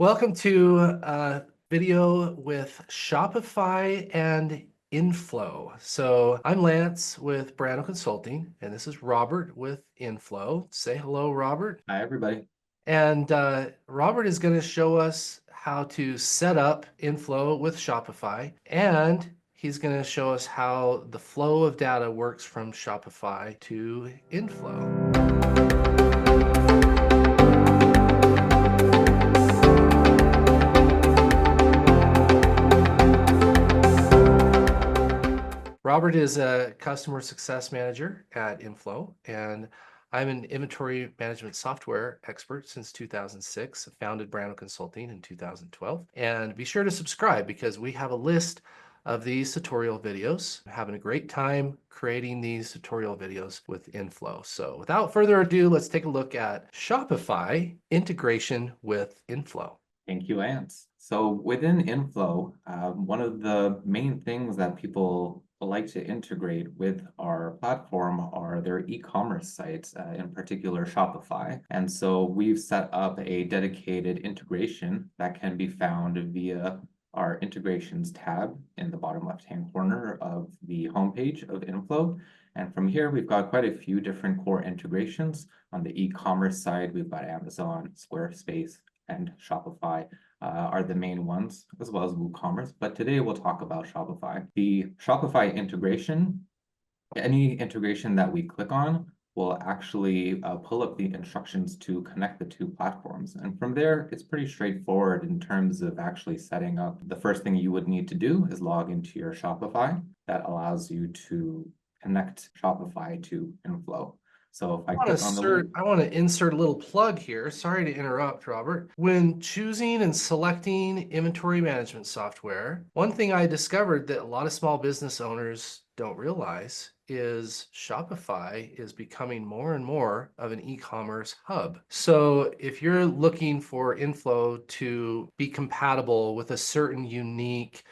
Welcome to a video with Shopify and InFlow. So I'm Lance with Brandow Consulting, and this is Robert with InFlow. Say hello, Robert. Hi, everybody. And Robert is going to show us how to set up InFlow with Shopify, and he's going to show us how the flow of data works from Shopify to InFlow. Robert is a customer success manager at InFlow, and I'm an inventory management software expert since 2006. I founded Brandow Consulting in 2012. And be sure to subscribe because we have a list of these tutorial videos. I'm having a great time creating these tutorial videos with InFlow. So without further ado, let's take a look at Shopify integration with InFlow. Thank you, Lance. So within InFlow, one of the main things that people like to integrate with our platform are their e-commerce sites, in particular Shopify. And so we've set up a dedicated integration that can be found via our integrations tab in the bottom left-hand corner of the homepage of InFlow. And from here, we've got quite a few different core integrations. On the e-commerce side, we've got Amazon, Squarespace, and Shopify are the main ones, as well as WooCommerce. But today we'll talk about Shopify. The Shopify integration, any integration that we click on will actually pull up the instructions to connect the two platforms. And from there, it's pretty straightforward in terms of actually setting up. The first thing you would need to do is log into your Shopify. That allows you to connect Shopify to InFlow. So if I click on the link. I want to insert a little plug here. Sorry to interrupt, Robert. When choosing and selecting inventory management software, one thing I discovered that a lot of small business owners don't realize is Shopify is becoming more and more of an e-commerce hub. So if you're looking for InFlow to be compatible with a certain unique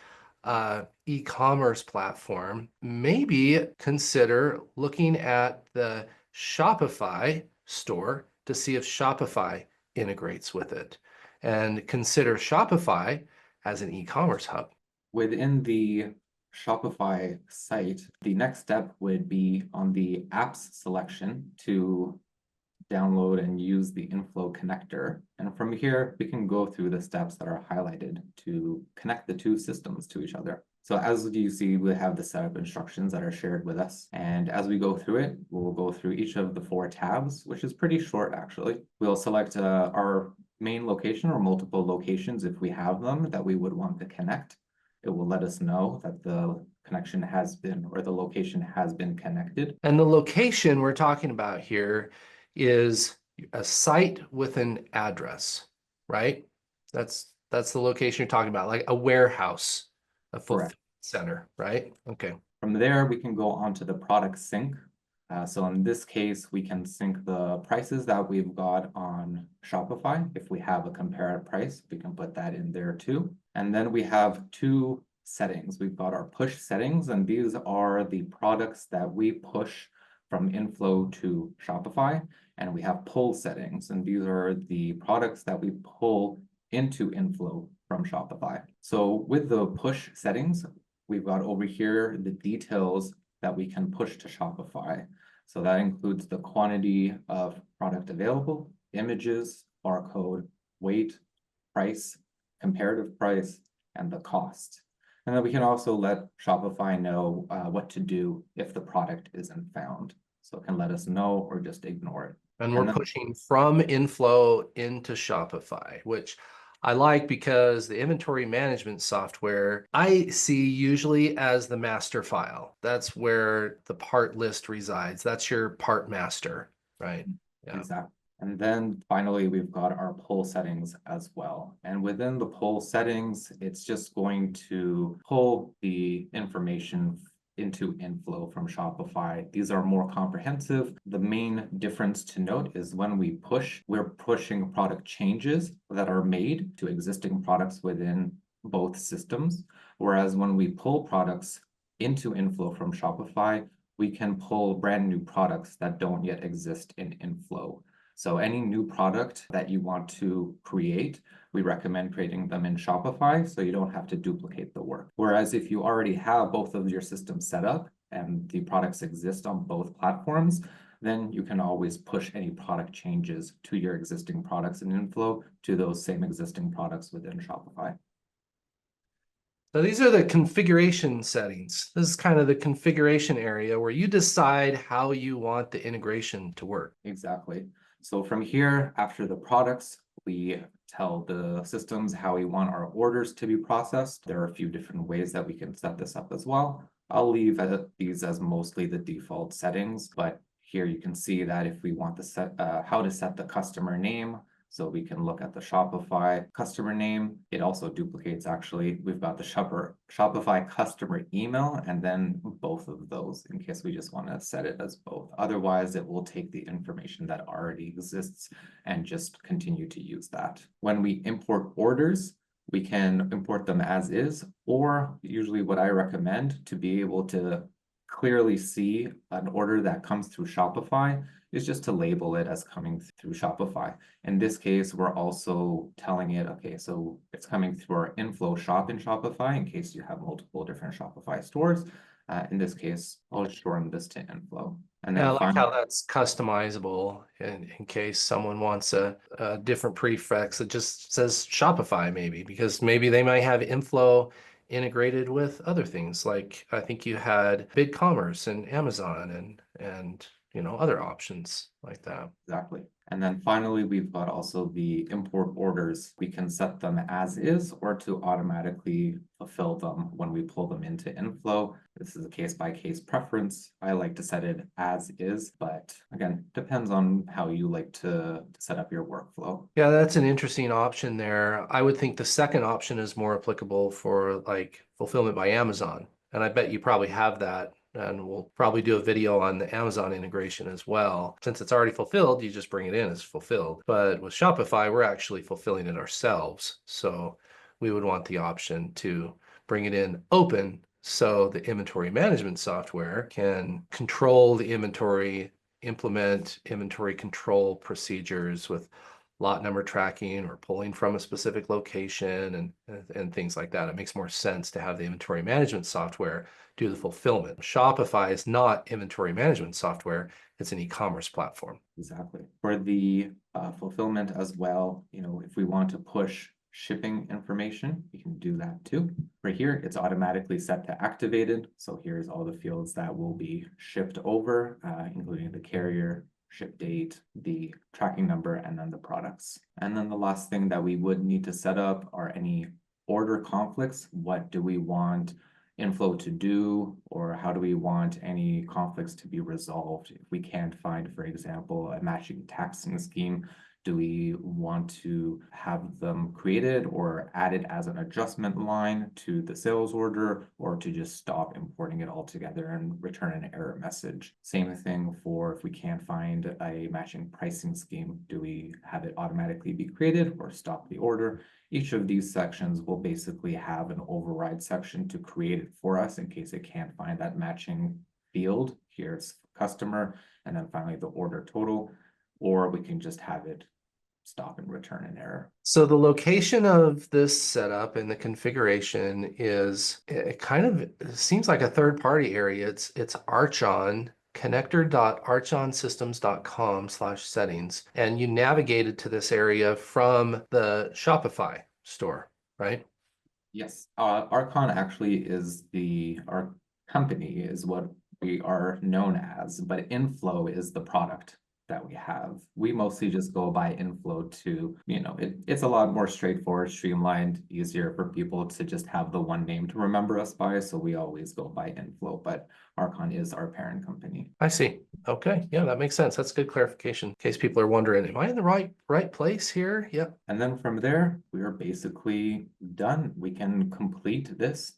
e-commerce platform, maybe consider looking at the Shopify store to see if Shopify integrates with it, and consider Shopify as an e-commerce hub. Within the Shopify site, the next step would be on the apps selection to download and use the InFlow connector. And from here, we can go through the steps that are highlighted to connect the two systems to each other. So as you see, we have the setup instructions that are shared with us. And as we go through it, we'll go through each of the 4 tabs, which is pretty short, actually. We'll select our main location or multiple locations if we have them that we would want to connect. It will let us know that the connection has been, or the location has been connected. And the location we're talking about here is a site with an address, right? That's the location you're talking about, like a warehouse, a fulfillment center, right? Okay. From there, we can go on to the product sync. So in this case, we can sync the prices that we've got on Shopify. If we have a comparative price, we can put that in there too. And then we have 2 settings. We've got our push settings, and these are the products that we push from InFlow to Shopify. And we have pull settings, and these are the products that we pull into InFlow from Shopify. So with the push settings, we've got over here the details that we can push to Shopify. So that includes the quantity of product available, images, barcode, weight, price, comparative price, and the cost. And then we can also let Shopify know what to do if the product isn't found. So it can let us know or just ignore it. And we're pushing from InFlow into Shopify, which I like because the inventory management software I see usually as the master file. That's where the part list resides. That's your part master, right? Yeah. Exactly. And then finally, we've got our pull settings as well. And within the pull settings, it's just going to pull the information into InFlow from Shopify. These are more comprehensive. The main difference to note is when we push, we're pushing product changes that are made to existing products within both systems. Whereas when we pull products into InFlow from Shopify, we can pull brand new products that don't yet exist in InFlow. So any new product that you want to create, we recommend creating them in Shopify so you don't have to duplicate the work. Whereas if you already have both of your systems set up and the products exist on both platforms, then you can always push any product changes to your existing products in InFlow to those same existing products within Shopify. So these are the configuration settings. This is kind of the configuration area where you decide how you want the integration to work. Exactly. So from here, after the products, we tell the systems how we want our orders to be processed. There are a few different ways that we can set this up as well. I'll leave these as mostly the default settings, but here you can see that if we want how to set the customer name, so we can look at the Shopify customer name. It also duplicates, actually. We've got the Shopify customer email and then both of those in case we just want to set it as both. Otherwise, it will take the information that already exists and just continue to use that. When we import orders, we can import them as is, or usually what I recommend to be able to clearly see an order that comes through Shopify is just to label it as coming through Shopify. In this case, we're also telling it, okay, so it's coming through our InFlow shop in Shopify in case you have multiple different Shopify stores. In this case, I'll shorten this to InFlow. And then Yeah, I like finally, how that's customizable in case someone wants a different prefix that just says Shopify, maybe, because maybe they might have InFlow integrated with other things. Like I think you had BigCommerce and Amazon and other options like that. exactly. And then finally, we've got also the import orders. We can set them as is or to automatically fulfill them when we pull them into InFlow. This is a case-by-case preference. I like to set it as is, but again, depends on how you like to set up your workflow. Yeah, that's an interesting option there. I would think the second option is more applicable for like fulfillment by Amazon. And I bet you probably have that. And we'll probably do a video on the Amazon integration as well. Since it's already fulfilled, you just bring it in as fulfilled. But with Shopify, we're actually fulfilling it ourselves. So we would want the option to bring it in open so the inventory management software can control the inventory, implement inventory control procedures with lot number tracking or pulling from a specific location and things like that. It makes more sense to have the inventory management software do the fulfillment. Shopify is not inventory management software. It's an e-commerce platform. Exactly. For the fulfillment as well, if we want to push shipping information, we can do that too. Right here, it's automatically set to activated. So here's all the fields that will be shipped over, including the carrier, ship date, the tracking number, and then the products. And then the last thing that we would need to set up are any order conflicts. What do we want InFlow to do, or how do we want any conflicts to be resolved? If we can't find, for example, a matching taxing scheme, do we want to have them created or added as an adjustment line to the sales order, or to just stop importing it altogether and return an error message? Same thing for if we can't find a matching pricing scheme, do we have it automatically be created or stop the order? Each of these sections will basically have an override section to create it for us in case it can't find that matching field. Here's customer, and then finally the order total, or we can just have it stop and return an error. So the location of this setup and the configuration is, it kind of seems like a third-party area. It's Archon, connector.archonsystems.com/settings, and you navigated to this area from the Shopify store, right? Yes, Archon actually is our company is what we are known as, but InFlow is the product that we have. We mostly just go by InFlow to, it's a lot more straightforward, streamlined, easier for people to just have the one name to remember us by. So we always go by InFlow, but Archon is our parent company. I see. Okay. Yeah, that makes sense. That's good clarification in case people are wondering, am I in the right place here? Yep. And then from there, we are basically done. We can complete this.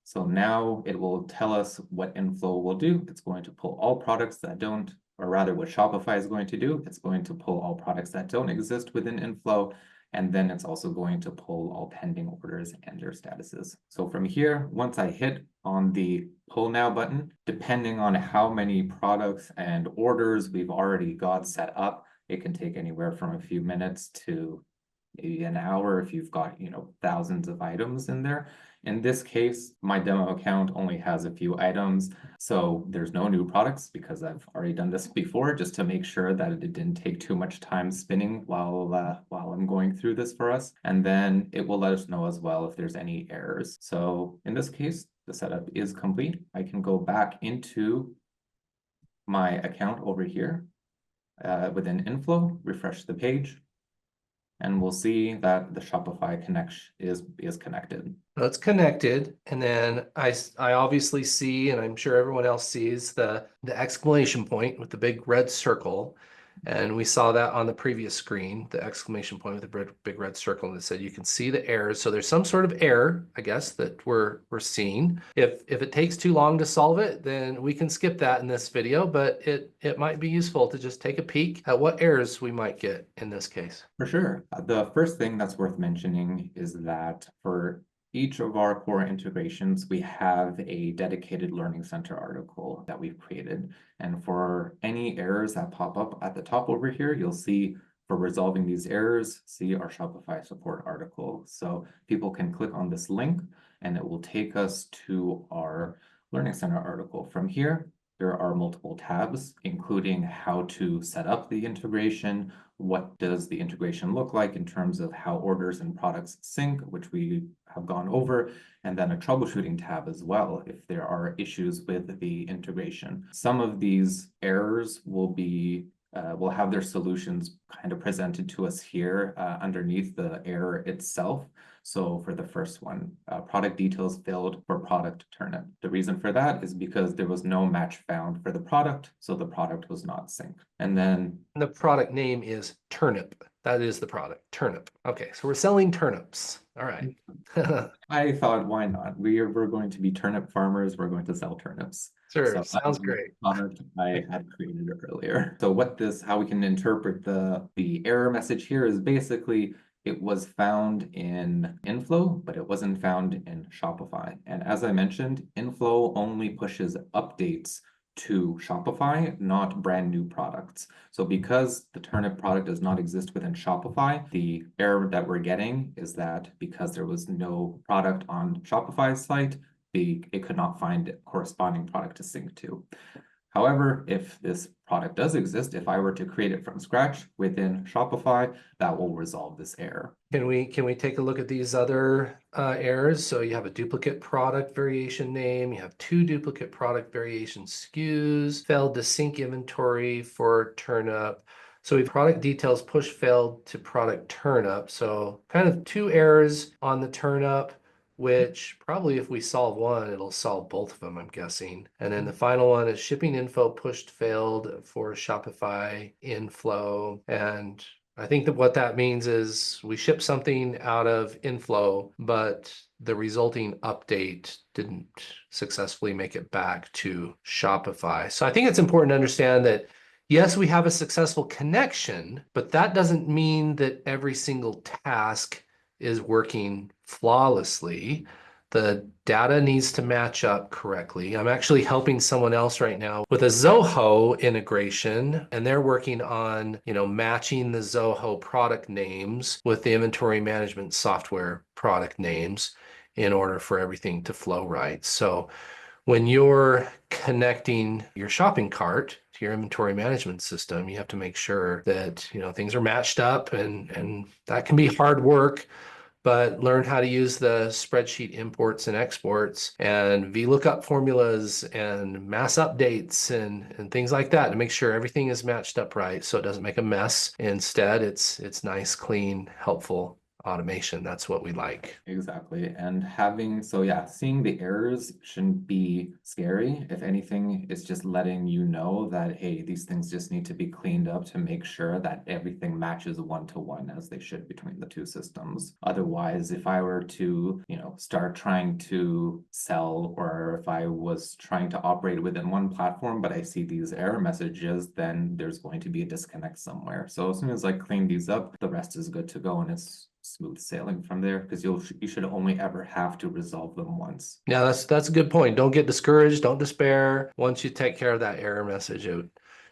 So now it will tell us what InFlow will do. It's going to pull all products that don't, or rather what Shopify is going to do. It's going to pull all products that don't exist within InFlow. And then it's also going to pull all pending orders and their statuses. So from here, once I hit on the pull now button, depending on how many products and orders we've already got set up, It can take anywhere from a few minutes to maybe an hour if you've got, thousands of items in there. In this case, my demo account only has a few items, so there's no new products because I've already done this before, just to make sure that it didn't take too much time spinning while I'm going through this for us. And then it will let us know as well if there's any errors. So in this case, the setup is complete. I can go back into my account over here within InFlow, refresh the page, and we'll see that the Shopify connection is connected. So it's connected, and then I obviously see, and I'm sure everyone else sees the exclamation point with the big red circle. And we saw that on the previous screen, the exclamation point with the big red circle, and it said you can see the errors. So there's some sort of error, I guess, that we're seeing. If it takes too long to solve it, then we can skip that in this video, but it might be useful to just take a peek at what errors we might get in this case. For sure. The first thing that's worth mentioning is that for each of our core integrations, we have a dedicated Learning Center article that we've created. And for any errors that pop up at the top over here, you'll see for resolving these errors, see our Shopify support article. So people can click on this link and it will take us to our Learning Center article. From here, there are multiple tabs, including how to set up the integration, what does the integration look like in terms of how orders and products sync, which we have gone over, and then a troubleshooting tab as well if there are issues with the integration. Some of these errors will have their solutions kind of presented to us here underneath the error itself. So for the first one, product details failed for product turnip. The reason for that is because there was no match found for the product, so the product was not synced. And then the product name is turnip. That is the product, turnip. Okay, so we're selling turnips. All right. I thought, why not? We're going to be turnip farmers. We're going to sell turnips. Sure, So sounds great. Product I had created earlier. So how we can interpret the error message here is basically it was found in InFlow, but it wasn't found in Shopify. And as I mentioned, InFlow only pushes updates to Shopify, not brand new products. So because the turnip product does not exist within Shopify, the error that we're getting is that because there was no product on Shopify's site, it could not find a corresponding product to sync to. However, if this product does exist, if I were to create it from scratch within Shopify, that will resolve this error. Can we take a look at these other errors? So you have a duplicate product variation name, you have 2 duplicate product variation SKUs, failed to sync inventory for turnip. So we have product details push failed to product turnip. So kind of 2 errors on the turnip, which probably if we solve one, it'll solve both of them, I'm guessing. And then the final one is shipping info pushed failed for Shopify InFlow. And I think that what that means is we ship something out of InFlow, but the resulting update didn't successfully make it back to Shopify. So I think it's important to understand that yes, we have a successful connection, but that doesn't mean that every single task is working flawlessly. The data needs to match up correctly. I'm actually helping someone else right now with a Zoho integration, and they're working on, matching the Zoho product names with the inventory management software product names in order for everything to flow right. So when you're connecting your shopping cart to your inventory management system, you have to make sure that, things are matched up, and that can be hard work. But learn how to use the spreadsheet imports and exports and VLOOKUP formulas and mass updates and things like that to make sure everything is matched up right so it doesn't make a mess. Instead, it's nice, clean, helpful automation. That's what we like. Exactly. And seeing the errors shouldn't be scary. If anything, it's just letting you know that, hey, these things just need to be cleaned up to make sure that everything matches one-to-one as they should between the two systems. Otherwise, if I were to, start trying to sell, or if I was trying to operate within one platform, but I see these error messages, then there's going to be a disconnect somewhere. So as soon as I clean these up, the rest is good to go, and it's smooth sailing from there, because you should only ever have to resolve them once. Yeah, that's a good point. Don't get discouraged. Don't despair. Once you take care of that error message,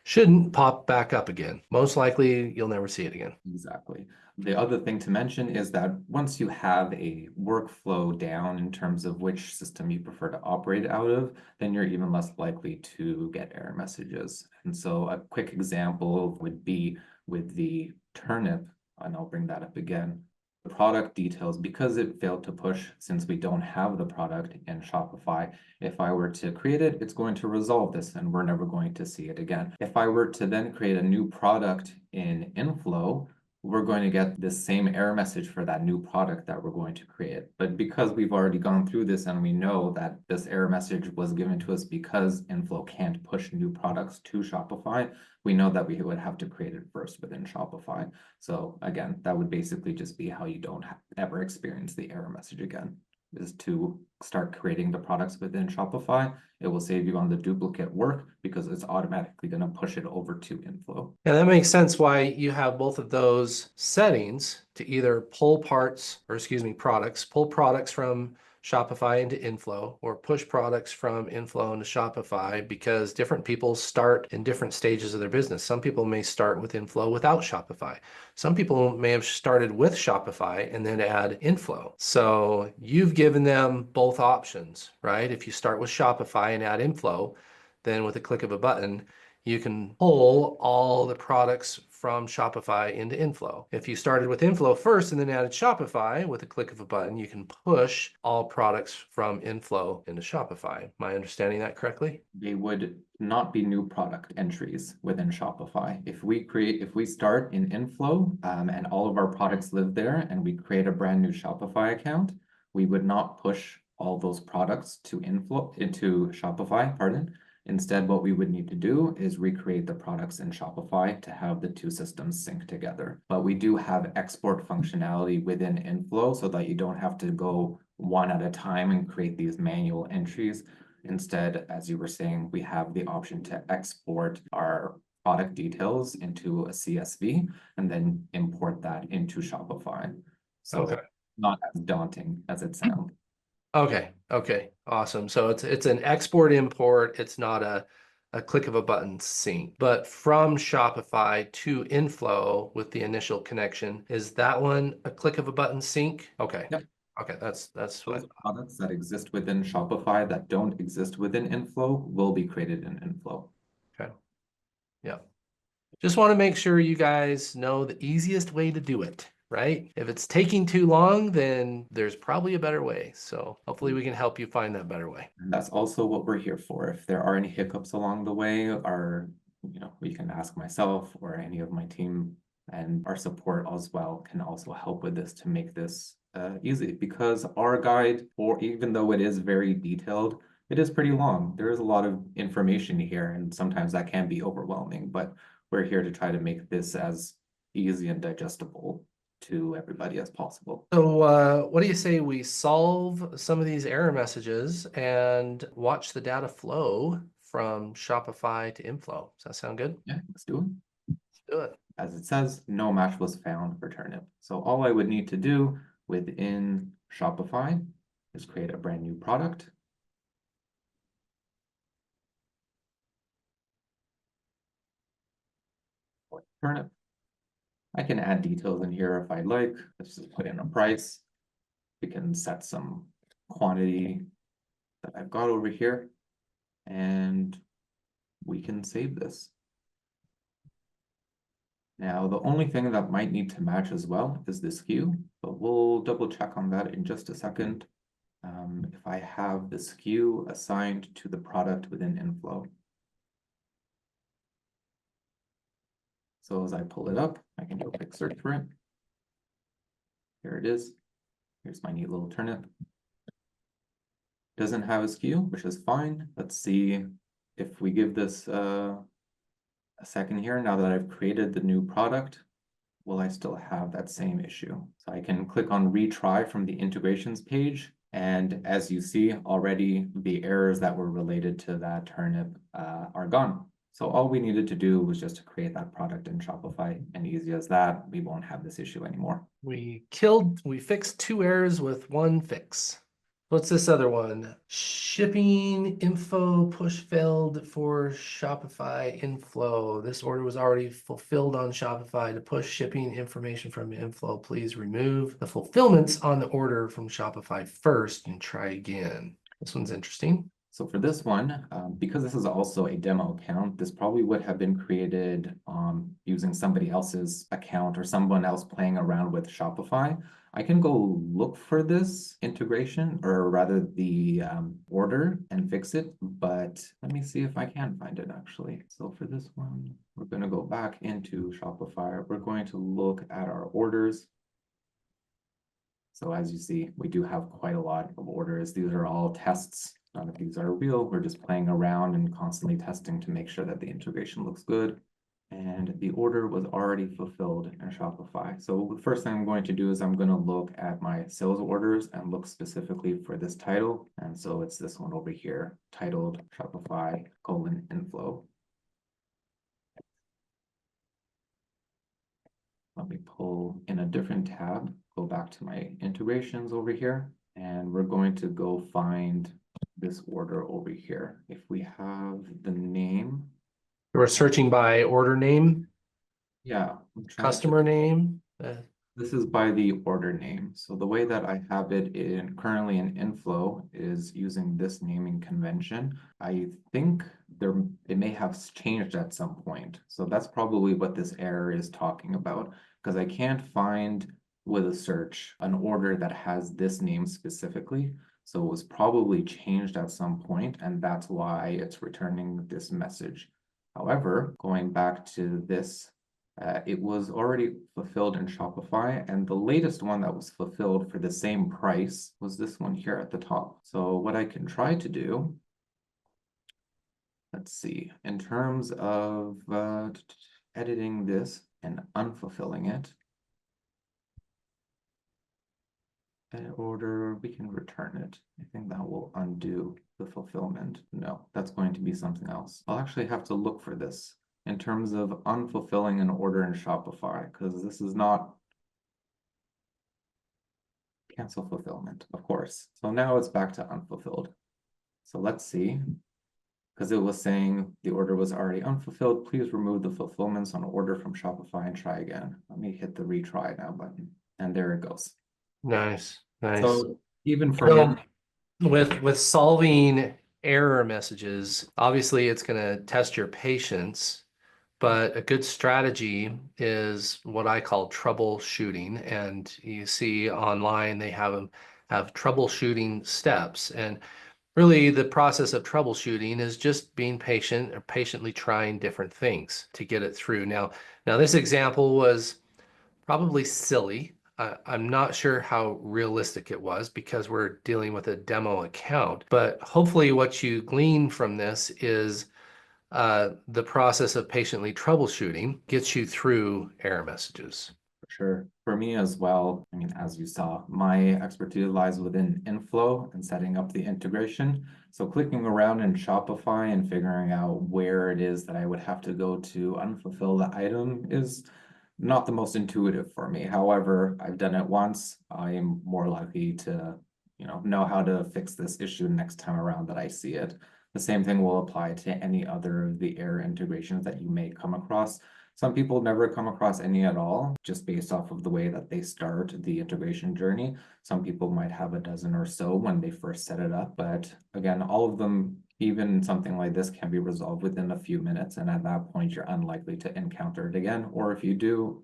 shouldn't pop back up again. Most likely, you'll never see it again. Exactly. The other thing to mention is that once you have a workflow down in terms of which system you prefer to operate out of, then you're even less likely to get error messages. And so a quick example would be with the turnip, and I'll bring that up again. The product details, because it failed to push since we don't have the product in Shopify, if I were to create it, it's going to resolve this and we're never going to see it again. If I were to then create a new product in InFlow, we're going to get this same error message for that new product that we're going to create. But because we've already gone through this and we know that this error message was given to us because InFlow can't push new products to Shopify, we know that we would have to create it first within Shopify. So again, that would basically just be how you don't ever experience the error message again, is to start creating the products within Shopify. It will save you on the duplicate work because it's automatically going to push it over to InFlow. Yeah, that makes sense why you have both of those settings to either pull products, pull products from Shopify into InFlow or push products from InFlow into Shopify, because different people start in different stages of their business. Some people may start with InFlow without Shopify. Some people may have started with Shopify and then add InFlow. So you've given them both options, right? If you start with Shopify and add InFlow, then with a click of a button, you can pull all the products from Shopify into InFlow. If you started with InFlow first and then added Shopify, with a click of a button, you can push all products from InFlow into Shopify. Am I understanding that correctly? They would not be new product entries within Shopify. If we start in InFlow and all of our products live there and we create a brand new Shopify account, we would not push all those products to into Shopify, pardon. Instead, what we would need to do is recreate the products in Shopify to have the two systems sync together. But we do have export functionality within InFlow so that you don't have to go one at a time and create these manual entries. Instead, as you were saying, we have the option to export our product details into a CSV and then import that into Shopify. So Okay. not as daunting as it sounds. Okay, awesome. So it's an export import. It's not a click of a button sync. But from Shopify to InFlow with the initial connection, is that one a click of a button sync? Okay. Yep. Okay, that's Those what. products that exist within Shopify that don't exist within InFlow will be created in InFlow. Okay. Yeah. Just want to make sure you guys know the easiest way to do it, right? If it's taking too long, then there's probably a better way. So hopefully we can help you find that better way. And that's also what we're here for. If there are any hiccups along the way, you can ask myself or any of my team, and our support as well can also help with this to make this easy, because our guide, or even though it is very detailed, it is pretty long. There is a lot of information here, and sometimes that can be overwhelming, but we're here to try to make this as easy and digestible to everybody as possible. So what do you say we solve some of these error messages and watch the data flow from Shopify to InFlow? Does that sound good? Yeah, let's do it. Let's do it. As it says, no match was found for turnip. So all I would need to do within Shopify is create a brand new product. For turnip. I can add details in here if I'd like. Let's just put in a price. We can set some quantity that I've got over here, and we can save this. Now, the only thing that might need to match as well is the SKU, but we'll double check on that in just a second. If I have the SKU assigned to the product within InFlow. So as I pull it up, I can do a quick search for it. Here it is. Here's my neat little turnip. Doesn't have a SKU, which is fine. Let's see if we give this a second here. Now that I've created the new product, will I still have that same issue? So I can click on retry from the integrations page. And as you see already, the errors that were related to that turnip are gone. So all we needed to do was just to create that product in Shopify, and easy as that, we won't have this issue anymore. We fixed two errors with one fix. What's this other one? Shipping info push failed for Shopify InFlow. This order was already fulfilled on Shopify. To push shipping information from InFlow, please remove the fulfillments on the order from Shopify first and try again. This one's interesting. So for this one, because this is also a demo account, this probably would have been created using somebody else's account or someone else playing around with Shopify. I can go look for this integration, or rather the order, and fix it, but let me see if I can find it actually. So for this one, we're going to go back into Shopify. We're going to look at our orders. So as you see, we do have quite a lot of orders. These are all tests. None of these are real. We're just playing around and constantly testing to make sure that the integration looks good. And the order was already fulfilled in Shopify. So the first thing I'm going to do is I'm going to look at my sales orders and look specifically for this title. And so it's this one over here, titled Shopify :inflow. Let me pull in a different tab, go back to my integrations over here, and we're going to go find this order over here. If we have the name. We're searching by order name, Yeah. I'm trying to- customer name. This is by the order name. So the way that I have it currently in InFlow is using this naming convention. I think it may have changed at some point. So that's probably what this error is talking about, because I can't find with a search an order that has this name specifically. So it was probably changed at some point, and that's why it's returning this message. However, going back to this, it was already fulfilled in Shopify, and the latest one that was fulfilled for the same price was this one here at the top. So what I can try to do, let's see, in terms of editing this and unfulfilling it, edit order, we can return it. I think that will undo the fulfillment. No, that's going to be something else. I'll actually have to look for this in terms of unfulfilling an order in Shopify, because this is not cancel fulfillment, of course. So now it's back to unfulfilled. So let's see, because it was saying the order was already unfulfilled. Please remove the fulfillments on order from Shopify and try again. Let me hit the retry now button, and there it goes. Nice, nice. So even for me, with solving error messages, obviously it's going to test your patience, but a good strategy is what I call troubleshooting. And you see online they have troubleshooting steps. And really the process of troubleshooting is just being patient or patiently trying different things to get it through. Now this example was probably silly. I'm not sure how realistic it was because we're dealing with a demo account, but hopefully what you glean from this is the process of patiently troubleshooting gets you through error messages. sure. For me as well, I mean, as you saw, my expertise lies within InFlow and setting up the integration. So clicking around in Shopify and figuring out where it is that I would have to go to unfulfill the item is not the most intuitive for me. However, I've done it once. I am more likely to, know how to fix this issue next time around that I see it. The same thing will apply to any other of the error integrations that you may come across. Some people never come across any at all, just based off of the way that they start the integration journey. Some people might have a dozen or so when they first set it up, but again, all of them, even something like this, can be resolved within a few minutes, and at that point you're unlikely to encounter it again, or if you do,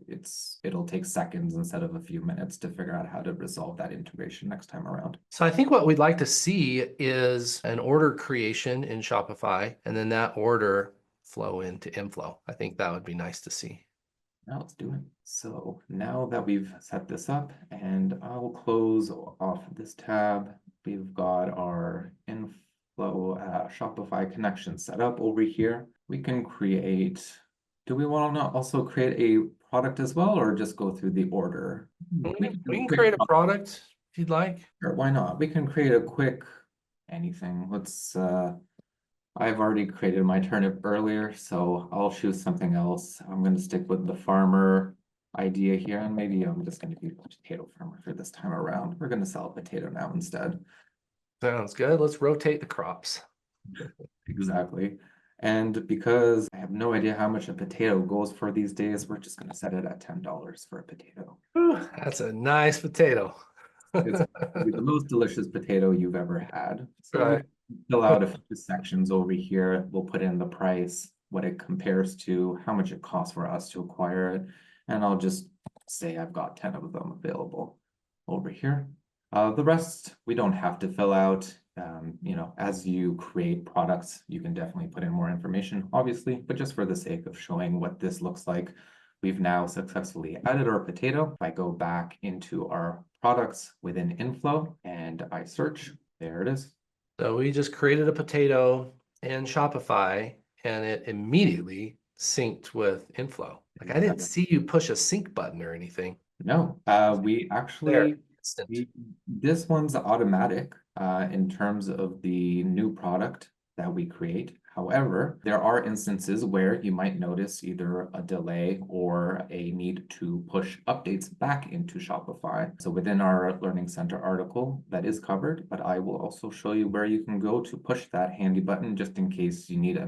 it'll take seconds instead of a few minutes to figure out how to resolve that integration next time around. So I think what we'd like to see is an order creation in Shopify and then that order flow into InFlow. I think that would be nice to see. Now let's do it. So now that we've set this up, and I'll close off this tab, we've got our InFlow Shopify connection set up over here. We can create, do we want to also create a product as well, or just go through the order? We can create a product if you'd like. Sure, why not? We can create a quick anything. I've already created my turnip earlier, so I'll choose something else. I'm going to stick with the farmer idea here, and maybe I'm just going to be a potato farmer for this time around. We're going to sell a potato now instead. Sounds good. Let's rotate the crops. Exactly. And because I have no idea how much a potato goes for these days, we're just going to set it at $10 for a potato. Whew, that's a nice potato. It's probably the most delicious potato you've ever had. So we Right. can fill out a few sections over here. We'll put in the price, what it compares to, how much it costs for us to acquire it. And I'll just say I've got 10 of them available over here. The rest we don't have to fill out. As you create products, you can definitely put in more information, obviously, but just for the sake of showing what this looks like, we've now successfully added our potato. If I go back into our products within InFlow and I search, there it is. So we just created a potato in Shopify and it immediately synced with InFlow. Like I didn't see you push a sync button or anything. No, we There, actually, instant. this one's automatic in terms of the new product that we create. However, there are instances where you might notice either a delay or a need to push updates back into Shopify. So within our Learning Center article, that is covered, but I will also show you where you can go to push that handy button just in case you need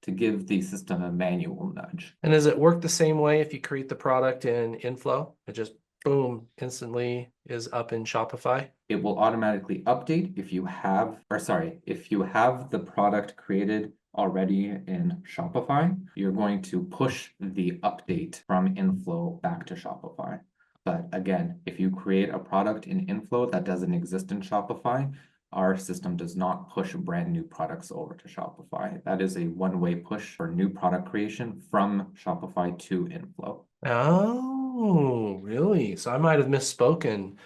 to give the system a manual nudge. And does it work the same way if you create the product in InFlow? It just boom, instantly is up in Shopify. It will automatically update if you have, or sorry, if you have the product created already in Shopify, you're going to push the update from InFlow back to Shopify. But again, if you create a product in InFlow that doesn't exist in Shopify, our system does not push brand new products over to Shopify. That is a one-way push for new product creation from Shopify to InFlow. Oh, really? So I might have misspoken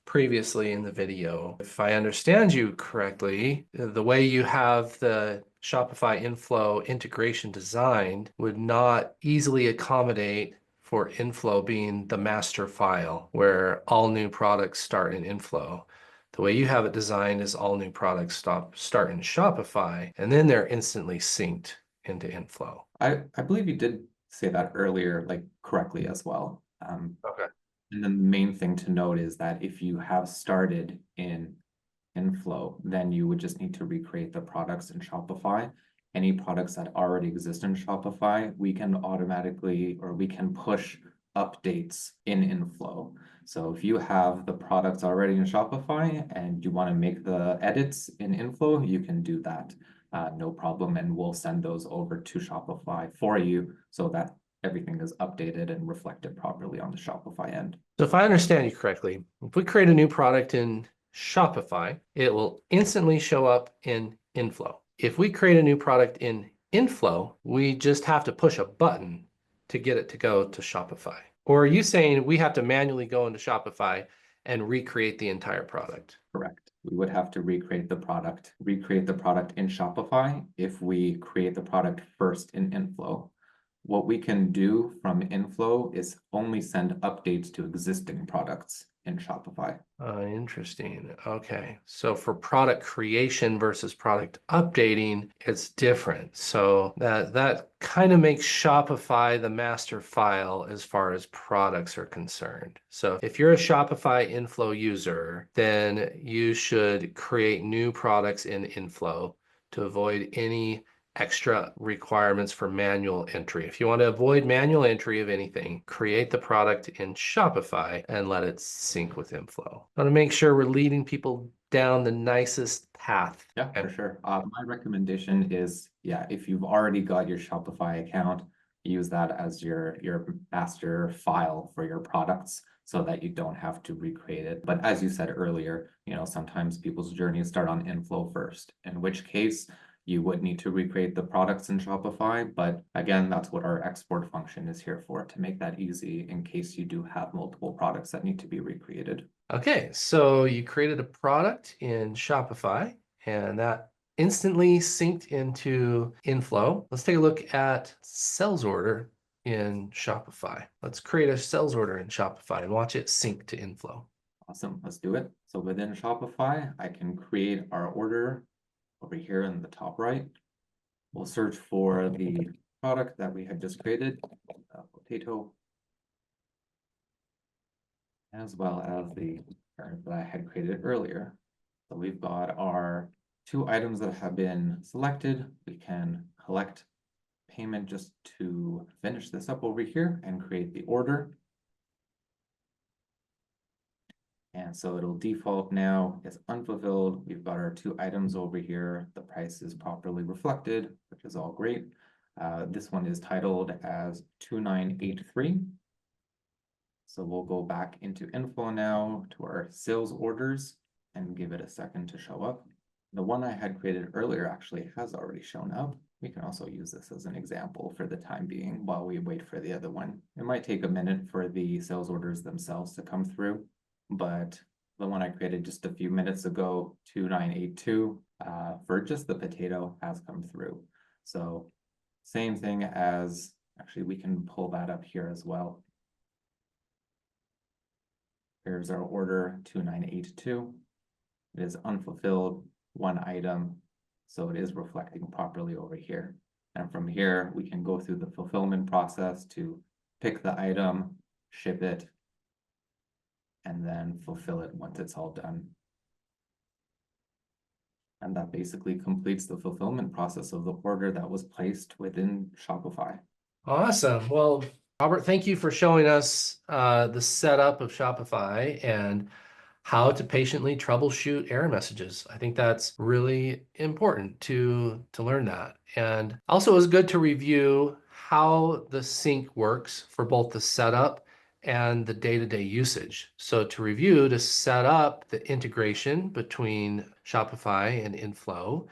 previously in the video. If I understand you correctly, the way you have the Shopify InFlow integration designed would not easily accommodate for InFlow being the master file where all new products start in InFlow. The way you have it designed is all new products start in Shopify, and then they're instantly synced into InFlow. I believe you did say that earlier, like correctly as well. Okay. And then the main thing to note is that if you have started in InFlow, then you would just need to recreate the products in Shopify. Any products that already exist in Shopify, we can automatically, or we can push updates in InFlow. So if you have the products already in Shopify and you want to make the edits in InFlow, you can do that. No problem, and we'll send those over to Shopify for you so that everything is updated and reflected properly on the Shopify end. So if I understand you correctly, if we create a new product in Shopify, it will instantly show up in InFlow. If we create a new product in InFlow, we just have to push a button to get it to go to Shopify. Or are you saying we have to manually go into Shopify and recreate the entire product? Correct. We would have to recreate the product in Shopify if we create the product first in InFlow. What we can do from InFlow is only send updates to existing products in Shopify. Interesting. Okay. So for product creation versus product updating, it's different. So that kind of makes Shopify the master file as far as products are concerned. So if you're a Shopify InFlow user, then you should create new products in InFlow to avoid any extra requirements for manual entry. If you want to avoid manual entry of anything, create the product in Shopify and let it sync with InFlow. I want to make sure we're leading people down the nicest path. Yeah, for sure. My recommendation is, yeah, if you've already got your Shopify account, use that as your master file for your products so that you don't have to recreate it. But as you said earlier, sometimes people's journeys start on InFlow first, in which case you would need to recreate the products in Shopify. But again, that's what our export function is here for, to make that easy in case you do have multiple products that need to be recreated. Okay, so you created a product in Shopify and that instantly synced into InFlow. Let's take a look at sales order in Shopify. Let's create a sales order in Shopify and watch it sync to InFlow. Awesome, let's do it. So within Shopify, I can create our order over here in the top right. We'll search for the product that we had just created, potato, as well as the parent that I had created earlier. So we've got our 2 items that have been selected. We can collect payment just to finish this up over here and create the order. And so it'll default now as unfulfilled. We've got our 2 items over here. The price is properly reflected, which is all great. This one is titled as 2983. So we'll go back into info now to our sales orders and give it a second to show up. The one I had created earlier actually has already shown up. We can also use this as an example for the time being while we wait for the other one. It might take a minute for the sales orders themselves to come through, but the one I created just a few minutes ago, 2982, for just the potato has come through. So same thing as, actually we can pull that up here as well. Here's our order 2982. It is unfulfilled, 1 item, so it is reflecting properly over here. And from here, we can go through the fulfillment process to pick the item, ship it, and then fulfill it once it's all done. And that basically completes the fulfillment process of the order that was placed within Shopify. Awesome. Well, Robert, thank you for showing us the setup of Shopify and how to patiently troubleshoot error messages. I think that's really important to learn that. And also it was good to review how the sync works for both the setup and the day-to-day usage. So to review, to set up the integration between Shopify and InFlow,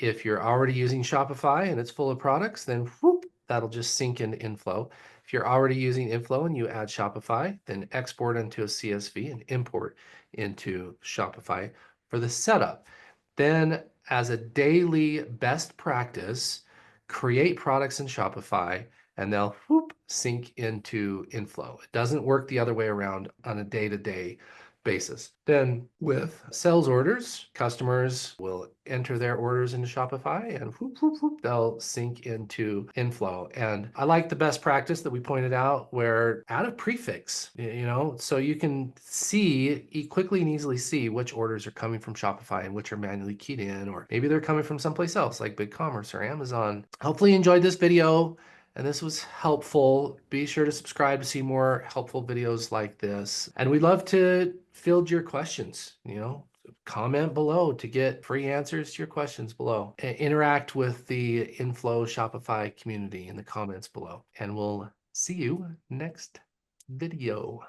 if you're already using Shopify and it's full of products, then whoop, that'll just sync into InFlow. If you're already using InFlow and you add Shopify, then export into a CSV and import into Shopify for the setup. Then as a daily best practice, create products in Shopify and they'll whoop, sync into InFlow. It doesn't work the other way around on a day-to-day basis. Then with sales orders, customers will enter their orders into Shopify and whoop, whoop, whoop, they'll sync into InFlow. And I like the best practice that we pointed out where add a prefix, so you can quickly and easily see which orders are coming from Shopify and which are manually keyed in, or maybe they're coming from someplace else like BigCommerce or Amazon. Hopefully you enjoyed this video and this was helpful. Be sure to subscribe to see more helpful videos like this. And we'd love to field your questions, comment below to get free answers to your questions below. Interact with the InFlow Shopify community in the comments below. And we'll see you next video.